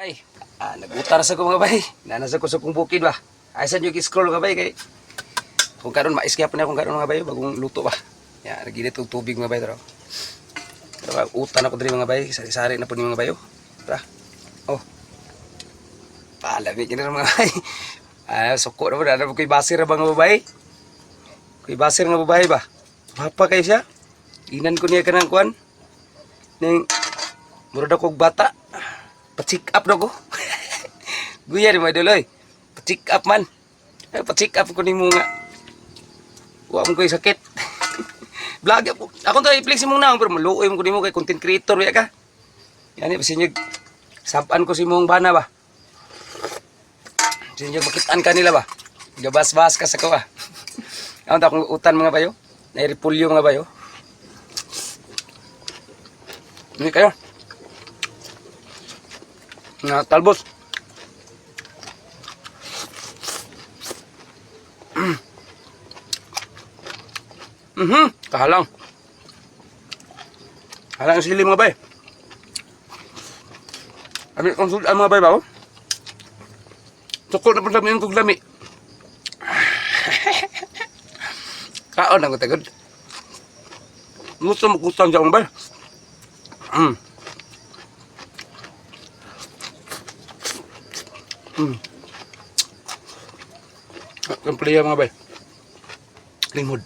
Ay, nagutar sa ko mga bay. Nanasa ko sa kong bukid ba. Aysan yung scroll mga bay kay kung karon maiskya pa na kung karon mga bay bagong luto ba. Ya, naginit og tubig mga bay tro. Pero utan ako diri mga bay, sari-sari na po ni mga bayo. Tara. Oh. Palami kini mga bay. Suko na po na ko'y basir ba nga babae? Ko'y basir nga babae ba? Papa kay siya. Inan ko niya kanang kuan. Ning murad ako bata. Pa-check up na ko. Guya ni mga idol, pa-check up man. Pa-check up ko ni mo nga. Huwag mo ko'y sakit. Vlog ako. Ako tayo i-flex mong naong, pero maluoy mo ko ni mo kay content creator ya ka. Yan eh, pasinyag. Sapan ko si mong bana ba. Pasinyag makitaan ka nila ba. Gabas-bas ka sa ko ba. Ako ta akong utan mga bayo. Nairipulyo mga bayo. Hindi kayo. Na talbos. Kahalang. Halang sili mga bay. Ambil konsul mga bay ba? Cukul na pun sabihin kong lami. Kaon ang katagod. Gusto mo kutang dyan mga bay. Ang playa mga bay. Linghod.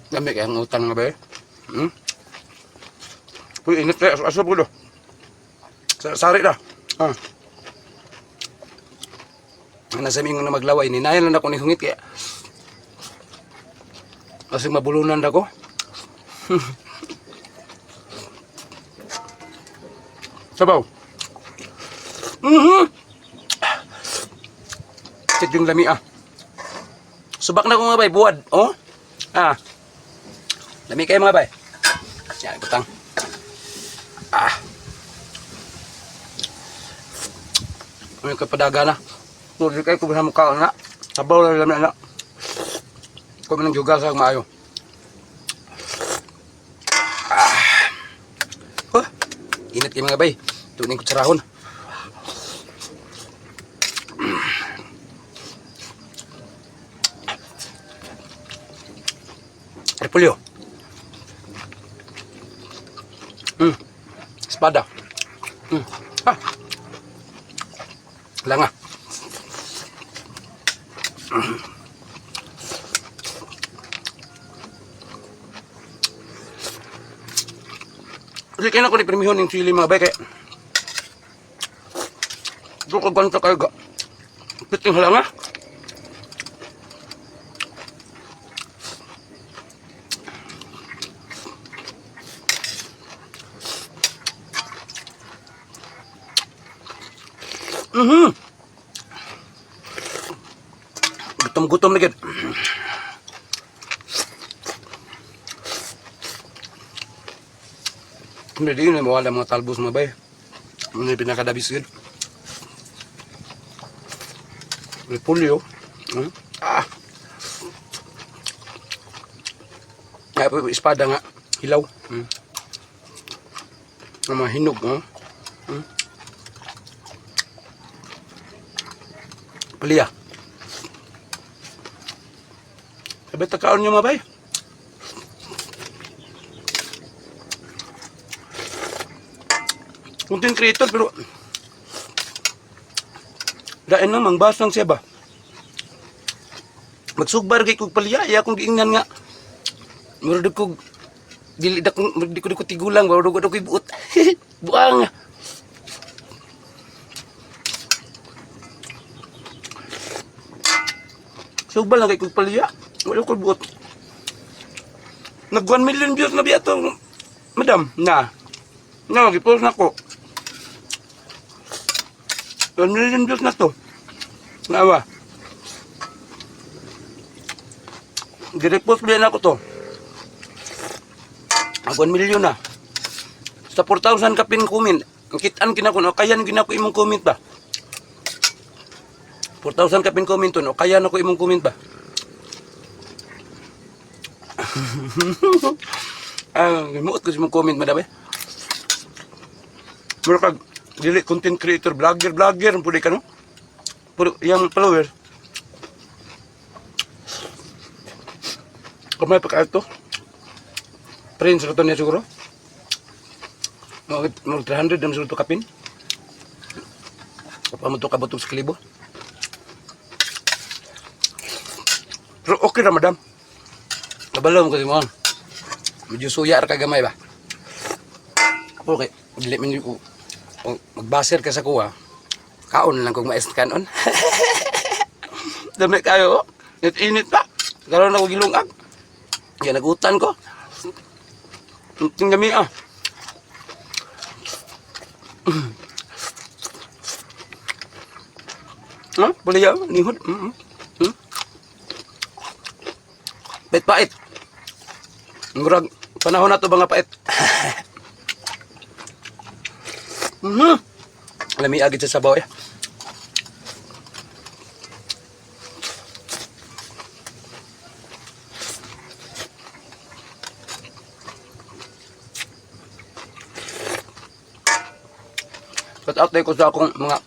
Dami kaya ang utang mga bay. Uy, init kaya. Asap ko do. Sari na. Nasa mingon na maglaway. Ninayan lang ako ni hungit kaya. Kasi mabulunan ako. Sabaw. Cik yung lami Subak na ko mga bay, buwad. Oh. Lami kayo mga bay. Yan, butang. Ano yung kapadaga na. Nuri kayo kung mukha na. Sabaw na lami na. Kung nang juga sa maayo. Init kayo mga bay. Tuning kutsarahon. Repolyo. Espada. Langa. Kasi kaya na ko ni premihon yung sili mga bay kaya doon ko ganito kayo ga piting halanga. Gutom-gutom na gid. Hindi na mawala mga talbos mga bay. Ano yung pinakadabis gid. Repolyo. Ay po espada nga hilaw. Mga hinog Palya. Sabi takaon nyo mga bay. Content creator pero dain na mangbas lang siya ba. Magsugbar kay kog palya kung giingnan nga. Murad ko dili ko tigulang baru ko buot. Buang. Sugbal lang kay kog palya. Wala ko buot. Nag 1 million views na biya to. Madam, na. Gipost na ko. 1 million views na to. Nawa. Girepost biya na ko to. 1 million na. Sa 4,000 ka pin comment. Kitaan kinako no kaya ginako imong comment ba? 4,000 ka pin comment no kaya nako imong comment ba? Gimuot ko si mong comment madam eh. Mura kag dili content creator, vlogger, pwede ka no? Puro, yung followers. Kung may pagkain to, friends ito niya siguro. Mga 300 na siguro ito kapin. Kapag mo ito kabutog sa kalibo. Pero okay na madam. Kabalaw mo kasi mo. Medyo suya ka gamay ba? Okay, dili man ko magbaser ka sa kuha. Kaon lang kung mais kanon. Dami kayo, init pa. Karon ako gilungag. Kaya nagutan ko. Tingnan mi ah. Ha? Boleh ya? Nihut. Pait-pait. Murag panahon na to mga pait. Lami agad sa sabaw ya. Cut out ko sa akong mga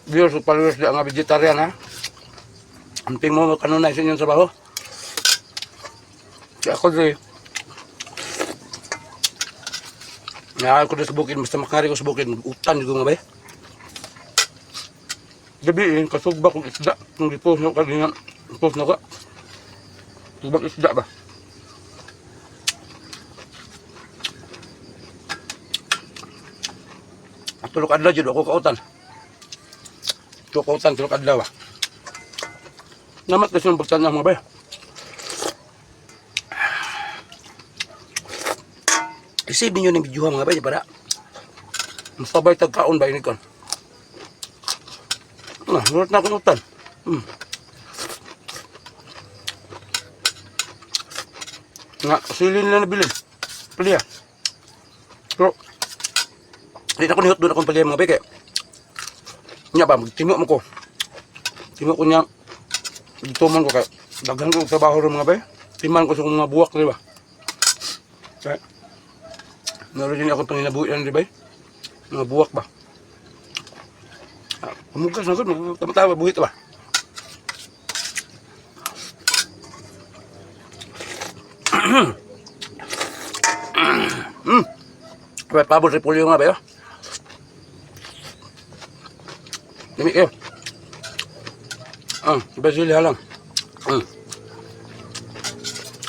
viewers o followers na mga vegetarian ha. Anting mo kanunay sa inyong sabaw. Kaya ako din. Nahal ko na sa bukid, basta makari ko sa bukid, utan ko nga ba eh. Gabiin, kasugba kong isda, nung di-post na ko kanina, post na ko. Sugbang isda ba? At tulok adlaw dyan, ako kautan. Kautan, tulok adlaw ba? Namat kasi yung pagtan ng mga ba eh. Isipin nyo ng video mga bay para masabay tagkaon ba yun ikon. Nulat na akong utan. Nga, silin na nabilin. Paliya. Pero, hindi na ko nihot doon akong paliya mga bay kaya. Nga ba, magtimo mo ko. Timo ko niya, dituman ko kaya. Daghan ko trabaho rin mga bay. Timan ko sa mga buwak, di ba? Kaya, meron din ako panginabuyan, di ba? Mga buwak ba? Pamugas na ko, tama-tama, buhit ba? Kaya pabor sa pulyo nga ba yun? Dami kayo. Basil halang.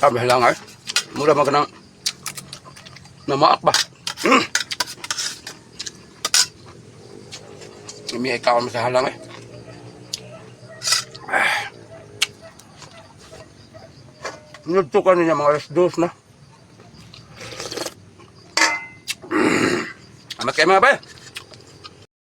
Kami halang ay. Mura mga kanang namaak ba? May ikaw sa halang eh. Nagtukan niya mga alas 2 na. Amat kayo mga ba?